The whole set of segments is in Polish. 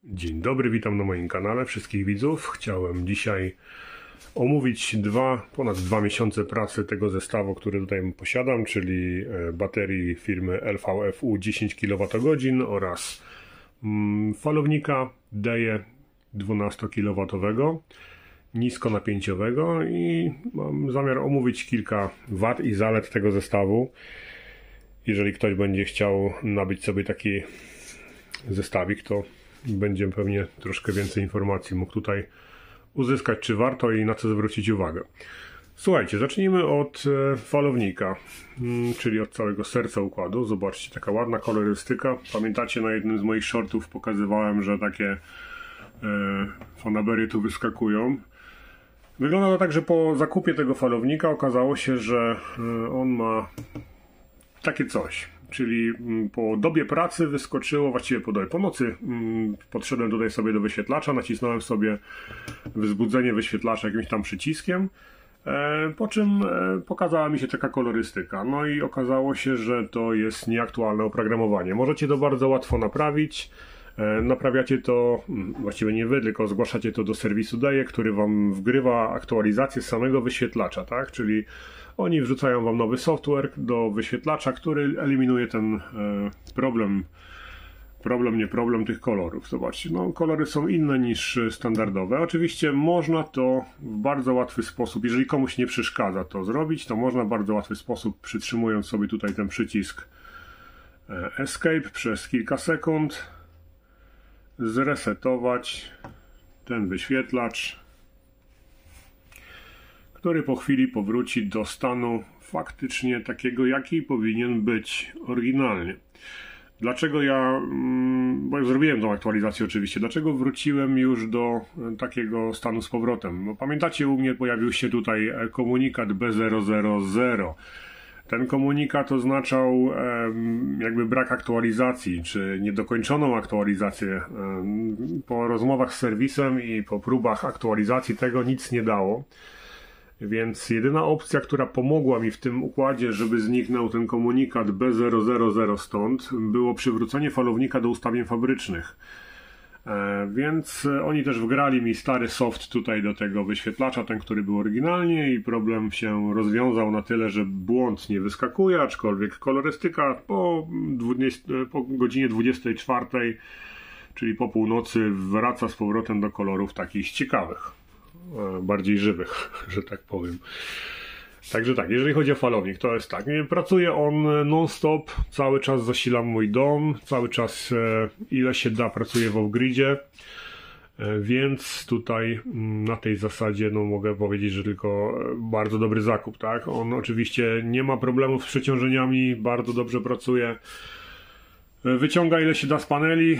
Dzień dobry, witam na moim kanale wszystkich widzów. Chciałem dzisiaj omówić ponad 2 miesiące pracy tego zestawu, który tutaj posiadam, czyli baterii firmy LVFU 10 kWh oraz falownika DEJE 12 kW niskonapięciowego i mam zamiar omówić kilka wad i zalet tego zestawu. Jeżeli ktoś będzie chciał nabyć sobie taki zestawik, to będzie pewnie troszkę więcej informacji mógł tutaj uzyskać, czy warto i na co zwrócić uwagę. Słuchajcie, zacznijmy od falownika, czyli od całego serca układu. Zobaczcie, taka ładna kolorystyka. Pamiętacie, na jednym z moich shortów pokazywałem, że takie fanaberie tu wyskakują. Wygląda to tak, że po zakupie tego falownika okazało się, że on ma takie coś. Czyli po dobie pracy wyskoczyło, właściwie po nocy podszedłem tutaj sobie do wyświetlacza, nacisnąłem sobie wzbudzenie wyświetlacza jakimś tam przyciskiem, po czym pokazała mi się taka kolorystyka. No i okazało się, że to jest nieaktualne oprogramowanie. Możecie to bardzo łatwo naprawić. Naprawiacie to, właściwie nie wy, tylko zgłaszacie to do serwisu DEJE, który wam wgrywa aktualizację z samego wyświetlacza, tak? Czyli oni wrzucają wam nowy software do wyświetlacza, który eliminuje ten problem tych kolorów. Zobaczcie, no kolory są inne niż standardowe. Oczywiście można to w bardzo łatwy sposób, jeżeli komuś nie przeszkadza to zrobić, to można w bardzo łatwy sposób, przytrzymując sobie tutaj ten przycisk Escape przez kilka sekund, zresetować ten wyświetlacz, który po chwili powróci do stanu faktycznie takiego, jaki powinien być oryginalnie. Dlaczego bo ja zrobiłem tą aktualizację oczywiście, dlaczego wróciłem już do takiego stanu z powrotem? Bo pamiętacie, u mnie pojawił się tutaj komunikat B000. Ten komunikat oznaczał jakby brak aktualizacji, czy niedokończoną aktualizację. Po rozmowach z serwisem i po próbach aktualizacji tego nic nie dało. Więc jedyna opcja, która pomogła mi w tym układzie, żeby zniknął ten komunikat B000 stąd, było przywrócenie falownika do ustawień fabrycznych. Więc oni też wgrali mi stary soft tutaj do tego wyświetlacza, ten, który był oryginalnie, i problem się rozwiązał na tyle, że błąd nie wyskakuje, aczkolwiek kolorystyka po godzinie 24, czyli po północy, wraca z powrotem do kolorów takich ciekawych, bardziej żywych, że tak powiem. Także tak, jeżeli chodzi o falownik, to jest tak, pracuje on non-stop, cały czas zasilam mój dom, cały czas ile się da pracuję w off-gridzie, więc tutaj na tej zasadzie no mogę powiedzieć, że tylko bardzo dobry zakup, tak? On oczywiście nie ma problemów z przeciążeniami, bardzo dobrze pracuje. Wyciąga ile się da z paneli,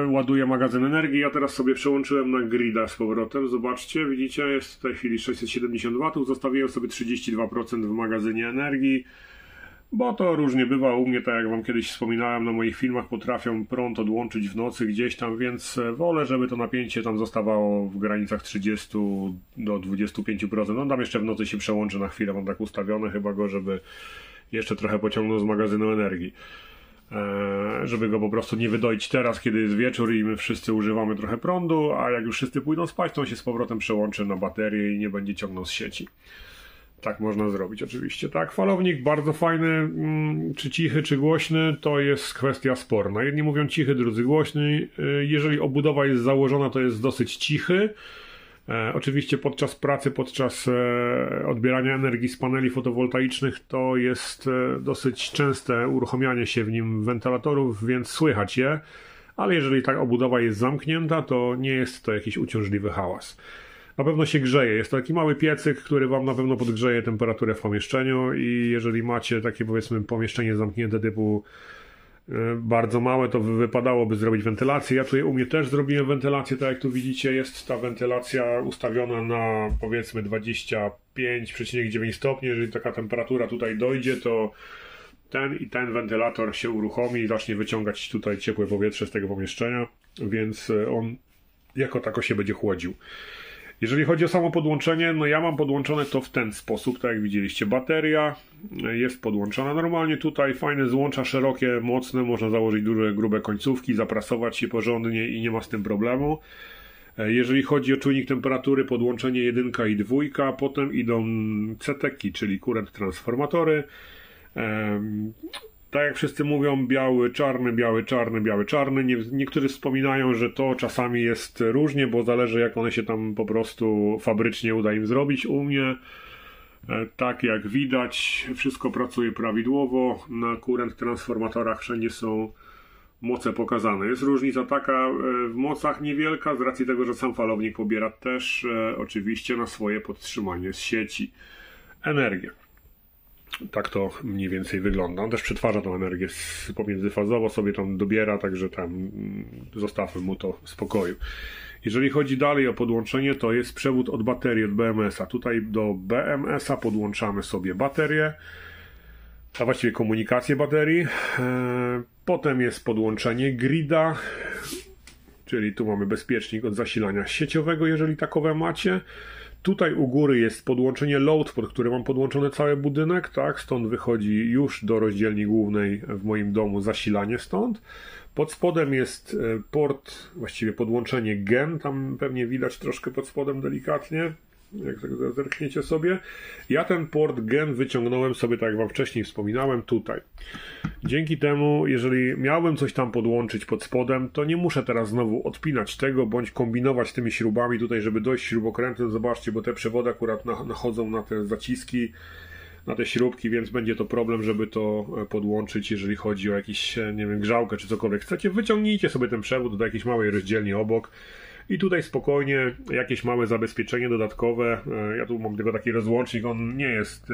ładuje magazyn energii. Ja teraz sobie przełączyłem na grida z powrotem. Zobaczcie, widzicie, jest w tej chwili 670 W. Zostawiłem sobie 32% w magazynie energii, bo to różnie bywa. U mnie, tak jak wam kiedyś wspominałem na moich filmach, potrafią prąd odłączyć w nocy gdzieś tam, więc wolę, żeby to napięcie tam zostawało w granicach 30 do 25%. No tam jeszcze w nocy się przełączy na chwilę, mam tak ustawione chyba go, żeby jeszcze trochę pociągnął z magazynu energii. Żeby go po prostu nie wydoić teraz, kiedy jest wieczór i my wszyscy używamy trochę prądu, a jak już wszyscy pójdą spać, to on się z powrotem przełączy na baterię i nie będzie ciągnął z sieci. Tak można zrobić oczywiście, tak? Falownik bardzo fajny, czy cichy, czy głośny, to jest kwestia sporna. Jedni mówią cichy, drudzy głośny. Jeżeli obudowa jest założona, to jest dosyć cichy. Oczywiście podczas pracy, podczas odbierania energii z paneli fotowoltaicznych to jest dosyć częste uruchamianie się w nim wentylatorów, więc słychać je, ale jeżeli ta obudowa jest zamknięta, to nie jest to jakiś uciążliwy hałas. Na pewno się grzeje, jest to taki mały piecyk, który wam na pewno podgrzeje temperaturę w pomieszczeniu i jeżeli macie takie, powiedzmy, pomieszczenie zamknięte typu bardzo małe, to wypadałoby zrobić wentylację. Ja tutaj u mnie też zrobiłem wentylację, tak jak tu widzicie, jest ta wentylacja ustawiona na, powiedzmy, 25,9 stopni. Jeżeli taka temperatura tutaj dojdzie, to ten wentylator się uruchomi i zacznie wyciągać tutaj ciepłe powietrze z tego pomieszczenia, więc on jako tako się będzie chłodził. Jeżeli chodzi o samo podłączenie, no ja mam podłączone to w ten sposób, tak jak widzieliście. Bateria jest podłączona normalnie tutaj, fajne złącza, szerokie, mocne, można założyć duże, grube końcówki, zaprasować się porządnie i nie ma z tym problemu. Jeżeli chodzi o czujnik temperatury, podłączenie 1 i 2, potem idą CT-ki, czyli current transformatory. Tak jak wszyscy mówią, biały, czarny, biały, czarny, biały, czarny. Niektórzy wspominają, że to czasami jest różnie, bo zależy jak one się tam po prostu fabrycznie uda im zrobić. U mnie, tak jak widać, wszystko pracuje prawidłowo. Na current transformatorach wszędzie są moce pokazane. Jest różnica taka w mocach niewielka, z racji tego, że sam falownik pobiera też oczywiście na swoje podtrzymanie z sieci energię. Tak to mniej więcej wygląda. On też przetwarza tą energię pomiędzyfazowo, sobie tam dobiera, także tam zostawmy mu to w spokoju. Jeżeli chodzi dalej o podłączenie, to jest przewód od baterii, od BMS-a. Tutaj do BMS-a podłączamy sobie baterię, a właściwie komunikację baterii. Potem jest podłączenie grida, czyli tu mamy bezpiecznik od zasilania sieciowego, jeżeli takowe macie. Tutaj u góry jest podłączenie load, pod które mam podłączony cały budynek, tak? Stąd wychodzi już do rozdzielni głównej w moim domu zasilanie stąd. Pod spodem jest port, właściwie podłączenie GEN, tam pewnie widać troszkę pod spodem delikatnie, jak zerkniecie sobie. Ja ten port GEN wyciągnąłem sobie, tak jak wam wcześniej wspominałem, tutaj. Dzięki temu, jeżeli miałbym coś tam podłączyć pod spodem, to nie muszę teraz znowu odpinać tego, bądź kombinować z tymi śrubami tutaj, żeby dojść śrubokrętem. Zobaczcie, bo te przewody akurat nachodzą na te zaciski, na te śrubki, więc będzie to problem, żeby to podłączyć, jeżeli chodzi o jakieś, nie wiem, grzałkę czy cokolwiek chcecie. Wyciągnijcie sobie ten przewód do jakiejś małej rozdzielni obok. I tutaj spokojnie jakieś małe zabezpieczenie dodatkowe. Ja tu mam tylko taki rozłącznik, on nie jest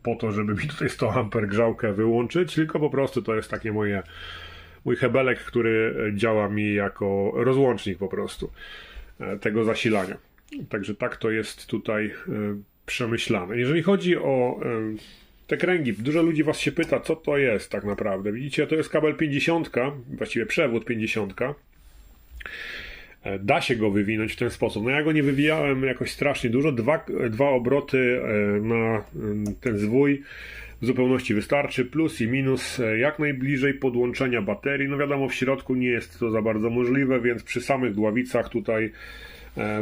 po to, żeby mi tutaj 100 A grzałkę wyłączyć, tylko po prostu to jest takie mój hebelek, który działa mi jako rozłącznik po prostu tego zasilania. Także tak to jest tutaj przemyślane. Jeżeli chodzi o te kręgi, dużo ludzi was się pyta, co to jest tak naprawdę. Widzicie, to jest kabel 50, właściwie przewód 50. Da się go wywinąć w ten sposób. No ja go nie wywijałem jakoś strasznie dużo. Dwa obroty na ten zwój w zupełności wystarczy. Plus i minus jak najbliżej podłączenia baterii. No wiadomo, w środku nie jest to za bardzo możliwe, więc przy samych dławicach tutaj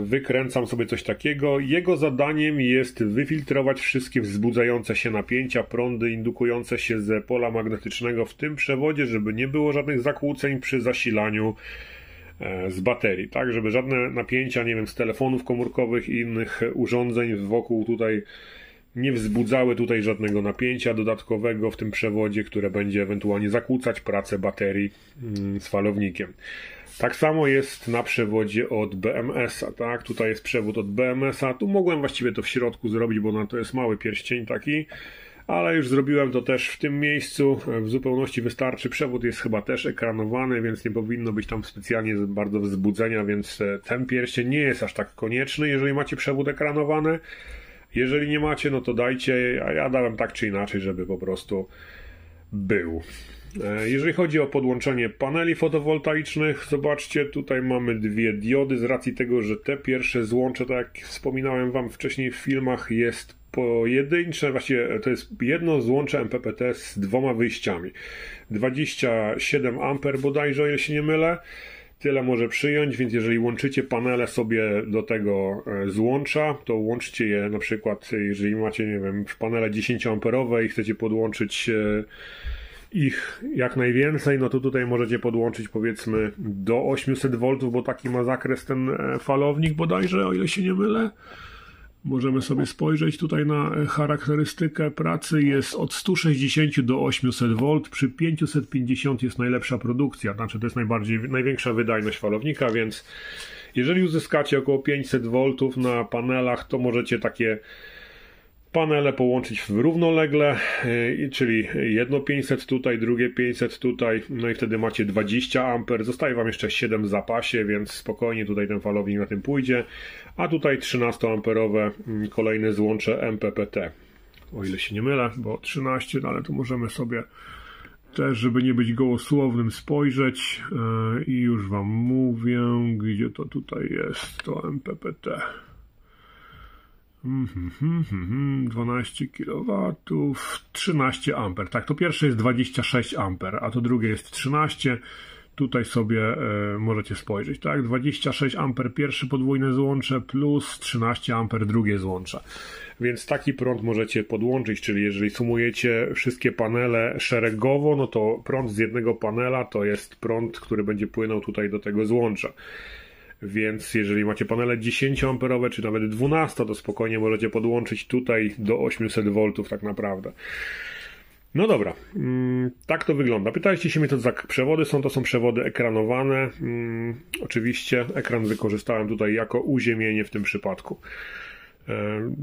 wykręcam sobie coś takiego. Jego zadaniem jest wyfiltrować wszystkie wzbudzające się napięcia, prądy indukujące się z pola magnetycznego w tym przewodzie, żeby nie było żadnych zakłóceń przy zasilaniu z baterii, tak, żeby żadne napięcia, nie wiem, z telefonów komórkowych i innych urządzeń wokół tutaj nie wzbudzały tutaj żadnego napięcia dodatkowego w tym przewodzie, które będzie ewentualnie zakłócać pracę baterii z falownikiem. Tak samo jest na przewodzie od BMS-a, tak, tutaj jest przewód od BMS-a, tu mogłem właściwie to w środku zrobić, bo to jest mały pierścień taki, ale już zrobiłem to też w tym miejscu, w zupełności wystarczy. Przewód jest chyba też ekranowany, więc nie powinno być tam specjalnie bardzo wzbudzenia, więc ten pierścień nie jest aż tak konieczny, jeżeli macie przewód ekranowany. Jeżeli nie macie, no to dajcie, a ja dałem tak czy inaczej, żeby po prostu był. Jeżeli chodzi o podłączenie paneli fotowoltaicznych, zobaczcie, tutaj mamy dwie diody, z racji tego, że te pierwsze złącze, tak jak wspominałem wam wcześniej w filmach, jest pojedyncze, właściwie to jest jedno złącze MPPT z dwoma wyjściami. 27 A bodajże, o ile się nie mylę. Tyle może przyjąć, więc jeżeli łączycie panele sobie do tego złącza, to łączcie je na przykład, jeżeli macie, nie wiem, w panele 10 amperowe i chcecie podłączyć ich jak najwięcej, no to tutaj możecie podłączyć powiedzmy do 800 V, bo taki ma zakres ten falownik bodajże, o ile się nie mylę. Możemy sobie spojrzeć tutaj na charakterystykę pracy. Jest od 160 do 800 V. Przy 550 jest najlepsza produkcja. Znaczy to jest największa wydajność falownika, więc jeżeli uzyskacie około 500 V na panelach, to możecie takie panele połączyć równolegle, czyli jedno 500 tutaj, drugie 500 tutaj, no i wtedy macie 20 A. Zostaje wam jeszcze 7 w zapasie, więc spokojnie tutaj ten falownik na tym pójdzie. A tutaj 13-amperowe kolejne złącze MPPT. O ile się nie mylę, bo 13, no ale tu możemy sobie też, żeby nie być gołosłownym, spojrzeć i już wam mówię, gdzie to tutaj jest, to MPPT. 12 kW, 13 A. Tak, to pierwsze jest 26 A, a to drugie jest 13. Tutaj sobie możecie spojrzeć, tak? 26 A pierwsze podwójne złącze plus 13 A drugie złącze. Więc taki prąd możecie podłączyć, czyli jeżeli sumujecie wszystkie panele szeregowo, no to prąd z jednego panela to jest prąd, który będzie płynął tutaj do tego złącza. Więc jeżeli macie panele 10A czy nawet 12, to spokojnie możecie podłączyć tutaj do 800 V tak naprawdę. No dobra, tak to wygląda. Pytaliście się mnie, co za przewody są. To są przewody ekranowane. Oczywiście ekran wykorzystałem tutaj jako uziemienie w tym przypadku.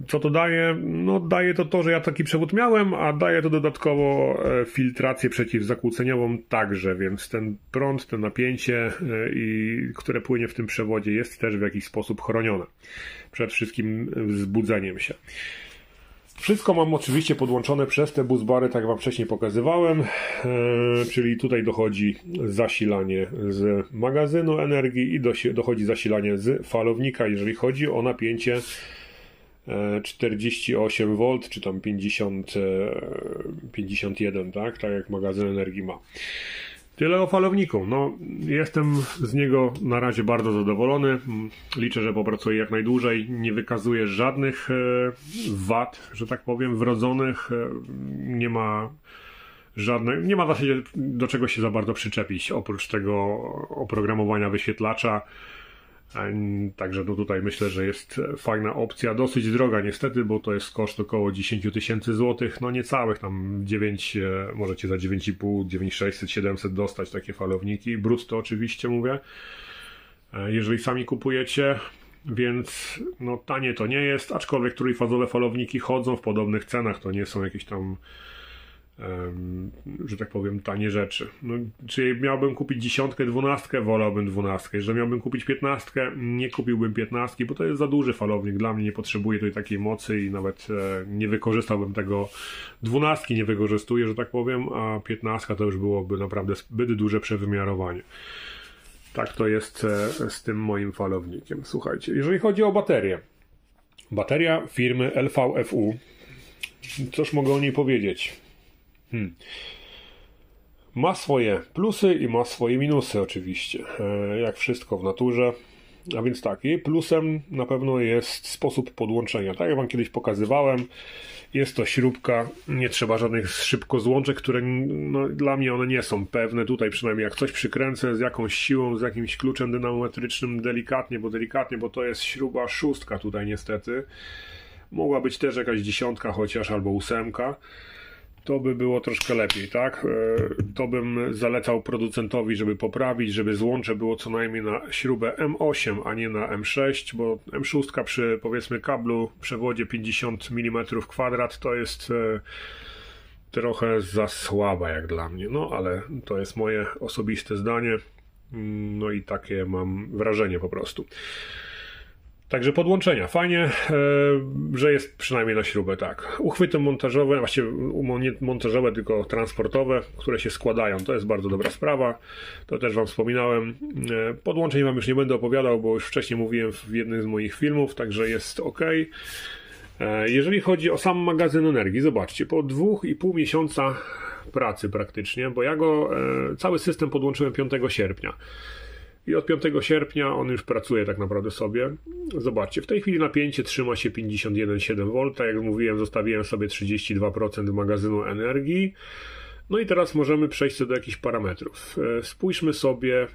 Co to daje? No daje to, że ja taki przewód miałem, a daje to dodatkowo filtrację przeciwzakłóceniową także, więc ten prąd, to napięcie, które płynie w tym przewodzie, jest też w jakiś sposób chronione przed wszystkim wzbudzeniem się. Wszystko mam oczywiście podłączone przez te busbary, tak jak wam wcześniej pokazywałem, czyli tutaj dochodzi zasilanie z magazynu energii i dochodzi zasilanie z falownika, jeżeli chodzi o napięcie 48 V, czy tam 51, tak jak magazyn energii ma. Tyle o falowniku. No, jestem z niego na razie bardzo zadowolony. Liczę, że popracuję jak najdłużej. Nie wykazuje żadnych wad, że tak powiem, wrodzonych. Nie ma w zasadzie do czego się za bardzo przyczepić, oprócz tego oprogramowania wyświetlacza. Także no tutaj myślę, że jest fajna opcja, dosyć droga niestety, bo to jest koszt około 10 000 złotych, no niecałych, tam 9, możecie za 9,5, 9600, 700 dostać takie falowniki, brutto oczywiście mówię, jeżeli sami kupujecie, więc no tanie to nie jest, aczkolwiek trójfazowe falowniki chodzą w podobnych cenach, to nie są jakieś tam że tak powiem, tanie rzeczy. No, czy miałbym kupić 10, 12, wolałbym 12. Jeżeli miałbym kupić 15, nie kupiłbym 15, bo to jest za duży falownik. Dla mnie nie potrzebuję tutaj takiej mocy i nawet nie wykorzystałbym tego. 12 nie wykorzystuję, że tak powiem, a 15 to już byłoby naprawdę zbyt duże przewymiarowanie. Tak to jest z tym moim falownikiem. Słuchajcie, jeżeli chodzi o baterię. Bateria firmy LVFU. Cóż mogę o niej powiedzieć? Ma swoje plusy i ma swoje minusy oczywiście, jak wszystko w naturze. A więc tak, jej plusem na pewno jest sposób podłączenia. Tak jak wam kiedyś pokazywałem, jest to śrubka, nie trzeba żadnych szybkozłączek, które no, dla mnie one nie są pewne. Tutaj przynajmniej jak coś przykręcę z jakąś siłą, z jakimś kluczem dynamometrycznym delikatnie, bo to jest śruba 6 tutaj niestety. Mogła być też jakaś 10 chociaż, albo 8. To by było troszkę lepiej, tak? To bym zalecał producentowi, żeby poprawić, żeby złącze było co najmniej na śrubę M8, a nie na M6, bo M6 przy, powiedzmy, kablu, przewodzie 50 mm² to jest trochę za słaba jak dla mnie, no ale to jest moje osobiste zdanie, no i takie mam wrażenie po prostu. Także podłączenia. Fajnie, że jest przynajmniej na śrubę, tak. Uchwyty montażowe, właściwie nie montażowe, tylko transportowe, które się składają. To jest bardzo dobra sprawa. To też wam wspominałem. Podłączeń wam już nie będę opowiadał, bo już wcześniej mówiłem w jednym z moich filmów, także jest ok. Jeżeli chodzi o sam magazyn energii, zobaczcie, po 2,5 miesiąca pracy praktycznie, bo ja go, cały system podłączyłem 5 sierpnia. I od 5 sierpnia on już pracuje tak naprawdę sobie. Zobaczcie, w tej chwili napięcie trzyma się 51,7 V. Tak jak mówiłem, zostawiłem sobie 32% magazynu energii. No i teraz możemy przejść do jakichś parametrów. Spójrzmy sobie,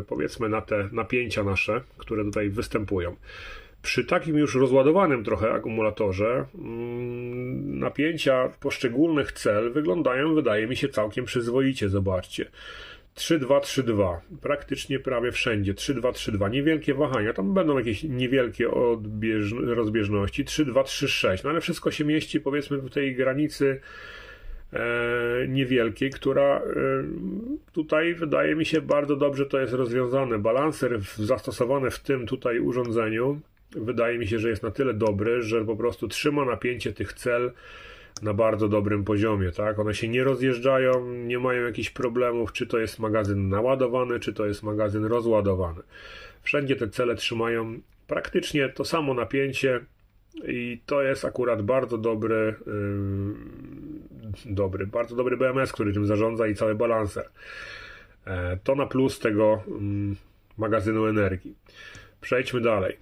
powiedzmy, na te napięcia nasze, które tutaj występują. Przy takim już rozładowanym trochę akumulatorze napięcia poszczególnych cel wyglądają, wydaje mi się, całkiem przyzwoicie. Zobaczcie. 3,2, praktycznie prawie wszędzie, 3,2, niewielkie wahania, tam będą jakieś niewielkie rozbieżności, 3,6, no ale wszystko się mieści, powiedzmy, w tej granicy niewielkiej, która tutaj wydaje mi się bardzo dobrze to jest rozwiązane. Balanser zastosowany w tym tutaj urządzeniu wydaje mi się, że jest na tyle dobry, że po prostu trzyma napięcie tych cel na bardzo dobrym poziomie, tak? One się nie rozjeżdżają, nie mają jakichś problemów, czy to jest magazyn naładowany, czy to jest magazyn rozładowany. Wszędzie te cele trzymają praktycznie to samo napięcie, I to jest akurat bardzo bardzo dobry BMS, który tym zarządza i cały balancer. To na plus tego magazynu energii. Przejdźmy dalej.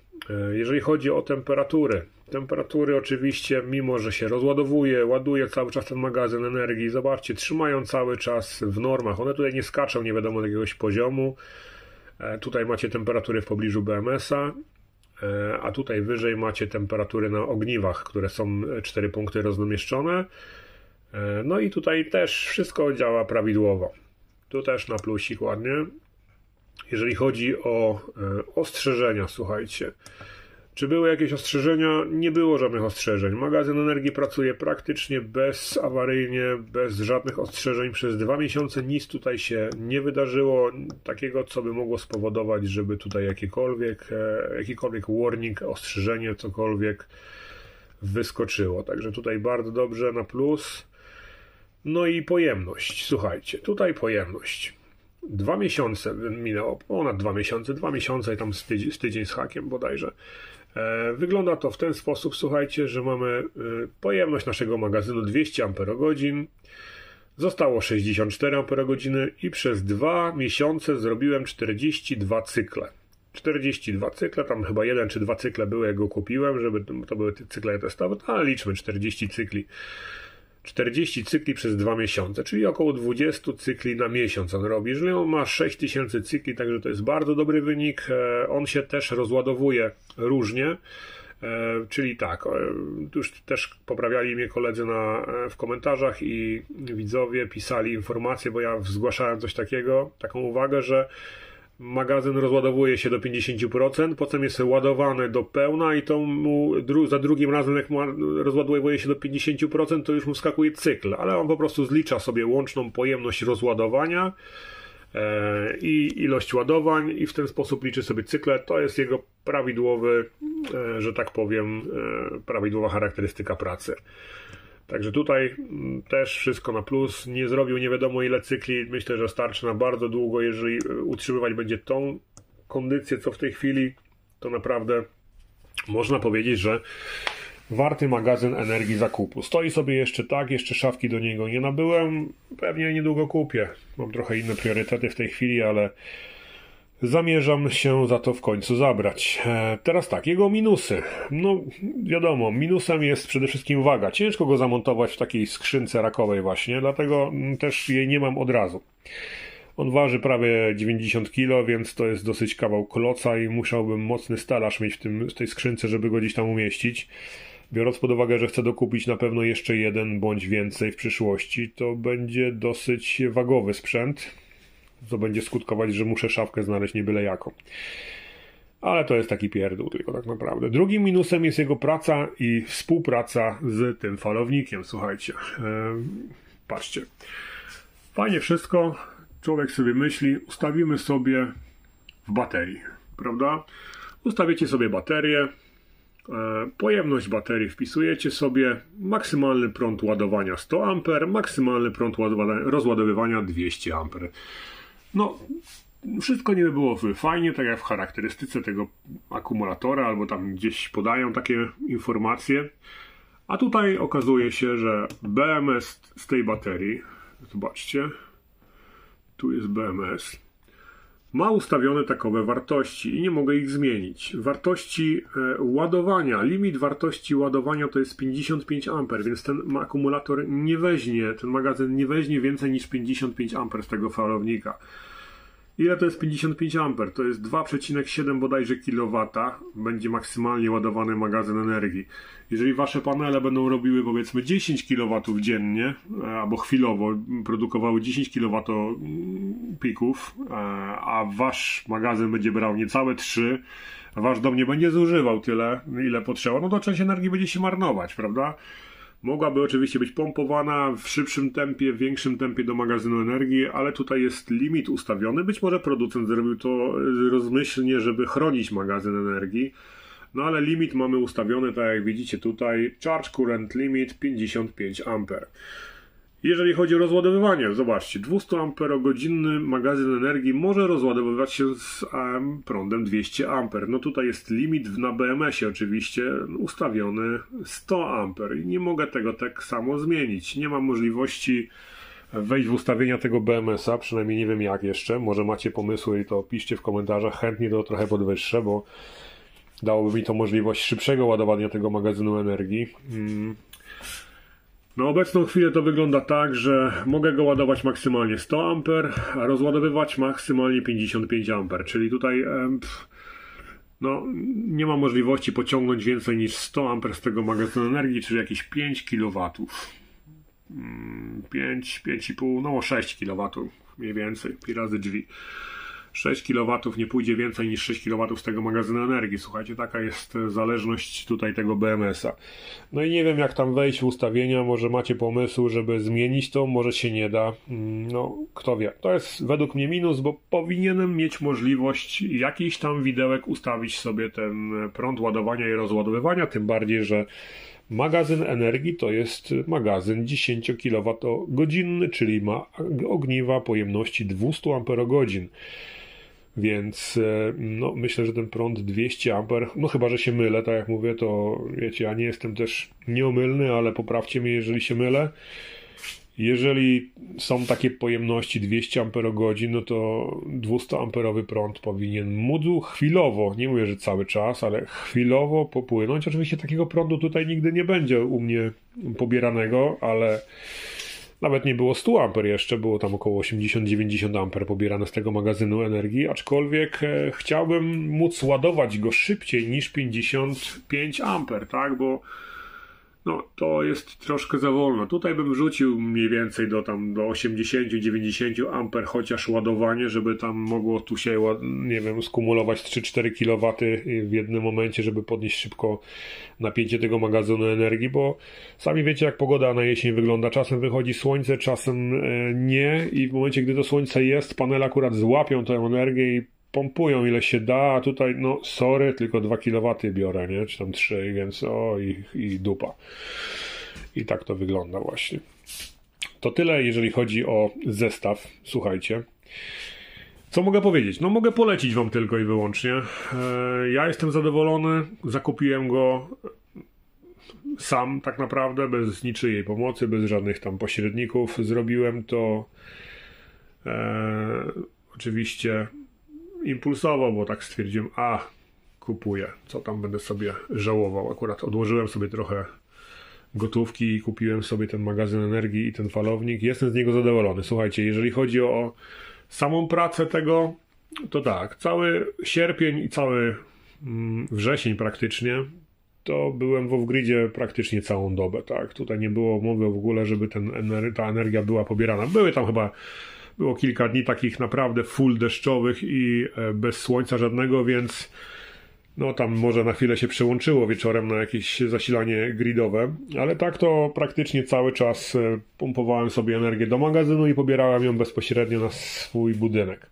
Jeżeli chodzi o temperatury oczywiście, mimo że się rozładowuje, ładuje cały czas ten magazyn energii, zobaczcie, trzymają cały czas w normach. One tutaj nie skaczą, nie wiadomo, do jakiegoś poziomu. Tutaj macie temperatury w pobliżu BMS-a, a tutaj wyżej macie temperatury na ogniwach, które są 4 punkty rozmieszczone. No i tutaj też wszystko działa prawidłowo. Tu też na plusik ładnie. Jeżeli chodzi o ostrzeżenia, słuchajcie. Czy były jakieś ostrzeżenia? Nie było żadnych ostrzeżeń. Magazyn energii pracuje praktycznie bezawaryjnie, bez żadnych ostrzeżeń. Przez 2 miesiące nic tutaj się nie wydarzyło takiego, co by mogło spowodować, żeby tutaj jakikolwiek warning, ostrzeżenie, cokolwiek wyskoczyło. Także tutaj bardzo dobrze, na plus. No i pojemność. Słuchajcie, tutaj pojemność. 2 miesiące minęło, ponad 2 miesiące i tam z tydzień z hakiem bodajże. Wygląda to w ten sposób, słuchajcie, że mamy pojemność naszego magazynu 200 Ah, zostało 64 Ah i przez 2 miesiące zrobiłem 42 cykle. 42 cykle, tam chyba 1 czy 2 cykle były, jak go kupiłem, żeby to były te cykle testowe, ale liczmy 40 cykli. 40 cykli przez 2 miesiące, czyli około 20 cykli na miesiąc on robi. Jeżeli on ma 6000 cykli, także to jest bardzo dobry wynik. On się też rozładowuje różnie, czyli tak, już też poprawiali mnie koledzy w komentarzach i widzowie pisali informacje, bo ja zgłaszałem coś takiego, taką uwagę, że magazyn rozładowuje się do 50%, potem jest ładowany do pełna i to mu za drugim razem, jak rozładowuje się do 50%, to już mu skakuje cykl, ale on po prostu zlicza sobie łączną pojemność rozładowania i ilość ładowań i w ten sposób liczy sobie cykle. To jest jego prawidłowy, że tak powiem, prawidłowa charakterystyka pracy. Także tutaj też wszystko na plus. Nie zrobił nie wiadomo ile cykli. Myślę, że starczy na bardzo długo. Jeżeli utrzymywać będzie tą kondycję, co w tej chwili, to naprawdę można powiedzieć, że warty magazyn energii zakupu. Stoi sobie jeszcze tak, jeszcze szafki do niego nie nabyłem. Pewnie niedługo kupię. Mam trochę inne priorytety w tej chwili, ale zamierzam się za to w końcu zabrać. Teraz tak, jego minusy. No wiadomo, minusem jest przede wszystkim waga. Ciężko go zamontować w takiej skrzynce rakowej właśnie, dlatego też jej nie mam od razu. On waży prawie 90 kg, więc to jest dosyć kawał kloca i musiałbym mocny stelaż mieć w tej skrzynce, żeby go gdzieś tam umieścić. Biorąc pod uwagę, że chcę dokupić na pewno jeszcze jeden bądź więcej w przyszłości, to będzie dosyć wagowy sprzęt. Co będzie skutkować, że muszę szafkę znaleźć nie byle jaką. Ale to jest taki pierdół tylko tak naprawdę. Drugim minusem jest jego praca i współpraca z tym falownikiem. Słuchajcie, patrzcie. Fajnie wszystko. Człowiek sobie myśli, ustawimy sobie w baterii, prawda? Ustawicie sobie baterię, pojemność baterii wpisujecie sobie, maksymalny prąd ładowania 100 A, maksymalny prąd rozładowywania 200 A. No, wszystko niby było fajnie, tak jak w charakterystyce tego akumulatora, albo tam gdzieś podają takie informacje. A tutaj okazuje się, że BMS z tej baterii, zobaczcie, tu jest BMS, ma ustawione takowe wartości i nie mogę ich zmienić. Wartości ładowania, limit wartości ładowania to jest 55 A, więc ten akumulator nie weźmie, ten magazyn nie weźmie więcej niż 55 A z tego falownika. Ile to jest 55 A? To jest 2,7 bodajże kW będzie maksymalnie ładowany magazyn energii. Jeżeli wasze panele będą robiły powiedzmy 10 kW dziennie, albo chwilowo produkowały 10 kW pików, a wasz magazyn będzie brał niecałe 3, a wasz dom nie będzie zużywał tyle, ile potrzeba, no to część energii będzie się marnować, prawda? Mogłaby oczywiście być pompowana w szybszym tempie, w większym tempie do magazynu energii, ale tutaj jest limit ustawiony. Być może producent zrobił to rozmyślnie, żeby chronić magazyn energii. No ale limit mamy ustawiony, tak jak widzicie tutaj, Charge Current Limit 55 A. Jeżeli chodzi o rozładowywanie, zobaczcie, 200 Ah magazyn energii może rozładowywać się z prądem 200 A. No tutaj jest limit na BMS-ie oczywiście ustawiony 100 A i nie mogę tego tak samo zmienić. Nie mam możliwości wejść w ustawienia tego BMS-a, przynajmniej nie wiem jak jeszcze. Może macie pomysły i to piszcie w komentarzach, chętnie to trochę podwyższę, bo dałoby mi to możliwość szybszego ładowania tego magazynu energii. Na obecną chwilę to wygląda tak, że mogę go ładować maksymalnie 100 A, a rozładowywać maksymalnie 55 A, czyli tutaj no, nie ma możliwości pociągnąć więcej niż 100 A z tego magazynu energii, czyli jakieś 5 kW. 5,5, no 6 kW mniej więcej, pi razy drzwi. 6 kW nie pójdzie więcej niż 6 kW z tego magazynu energii. Słuchajcie, taka jest zależność tutaj tego BMS-a. No i nie wiem jak tam wejść w ustawienia, może macie pomysł, żeby zmienić to, może się nie da. No, kto wie. To jest według mnie minus, bo powinienem mieć możliwość jakiś tam widełek ustawić sobie ten prąd ładowania i rozładowywania, tym bardziej, że magazyn energii to jest magazyn 10 kWh, czyli ma ogniwa pojemności 200 Ah. Więc no, myślę, że ten prąd 200 A, no chyba, że się mylę, tak jak mówię, to wiecie, ja nie jestem też nieomylny, ale poprawcie mnie, jeżeli się mylę. Jeżeli są takie pojemności 200 Ah, no to 200-amperowy prąd powinien móc chwilowo, nie mówię, że cały czas, ale chwilowo popłynąć. Oczywiście takiego prądu tutaj nigdy nie będzie u mnie pobieranego, ale nawet nie było 100 A jeszcze, było tam około 80-90 A pobierane z tego magazynu energii, aczkolwiek chciałbym móc ładować go szybciej niż 55 A, tak, bo no, to jest troszkę za wolno. Tutaj bym wrzucił mniej więcej do 80-90 A chociaż ładowanie, żeby tam mogło tu się, nie wiem, skumulować 3-4 kW w jednym momencie, żeby podnieść szybko napięcie tego magazynu energii, bo sami wiecie jak pogoda na jesień wygląda. Czasem wychodzi słońce, czasem nie i w momencie gdy to słońce jest, panele akurat złapią tę energię i pompują ile się da, a tutaj no sorry, tylko 2 kW biorę, nie? Czy tam 3, więc i dupa. I tak to wygląda właśnie. To tyle, jeżeli chodzi o zestaw. Słuchajcie. Co mogę powiedzieć? No mogę polecić wam tylko i wyłącznie. Ja jestem zadowolony. Zakupiłem go sam tak naprawdę, bez niczyjej pomocy, bez żadnych tam pośredników. Zrobiłem to oczywiście impulsowo, bo tak stwierdziłem, kupuję, co tam będę sobie żałował. Akurat odłożyłem sobie trochę gotówki i kupiłem sobie ten magazyn energii i ten falownik. Jestem z niego zadowolony. Słuchajcie, jeżeli chodzi o samą pracę tego, to tak, cały sierpień i cały wrzesień praktycznie, to byłem w off-gridzie praktycznie całą dobę, tak. Tutaj nie było mowy w ogóle, żeby ta energia była pobierana. Było kilka dni takich naprawdę full deszczowych i bez słońca żadnego, więc no tam może na chwilę się przełączyło wieczorem na jakieś zasilanie gridowe, ale tak to praktycznie cały czas pompowałem sobie energię do magazynu i pobierałem ją bezpośrednio na swój budynek.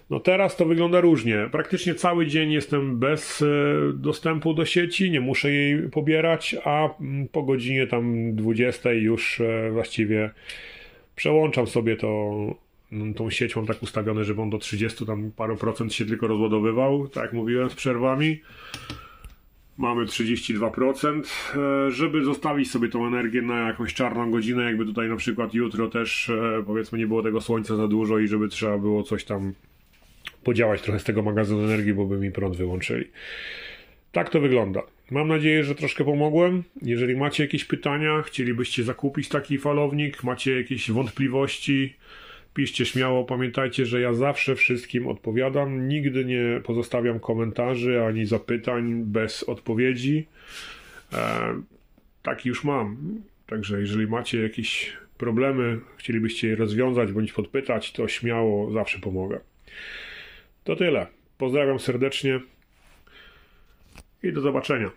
No teraz to wygląda różnie. Praktycznie cały dzień jestem bez dostępu do sieci, nie muszę jej pobierać, a po godzinie tam 20 już właściwie przełączam sobie tą sieć, mam tak ustawione, żeby on do 30 tam paru procent się tylko rozładowywał, tak jak mówiłem, z przerwami. Mamy 32%, żeby zostawić sobie tą energię na jakąś czarną godzinę, jakby tutaj na przykład jutro też powiedzmy nie było tego słońca za dużo i żeby trzeba było coś tam podziałać trochę z tego magazynu energii, bo by mi prąd wyłączyli. Tak to wygląda. Mam nadzieję, że troszkę pomogłem. Jeżeli macie jakieś pytania, chcielibyście zakupić taki falownik, macie jakieś wątpliwości, piszcie śmiało. Pamiętajcie, że ja zawsze wszystkim odpowiadam. Nigdy nie pozostawiam komentarzy ani zapytań bez odpowiedzi. Tak już mam. Także jeżeli macie jakieś problemy, chcielibyście je rozwiązać bądź podpytać, to śmiało, zawsze pomogę. To tyle. Pozdrawiam serdecznie i do zobaczenia.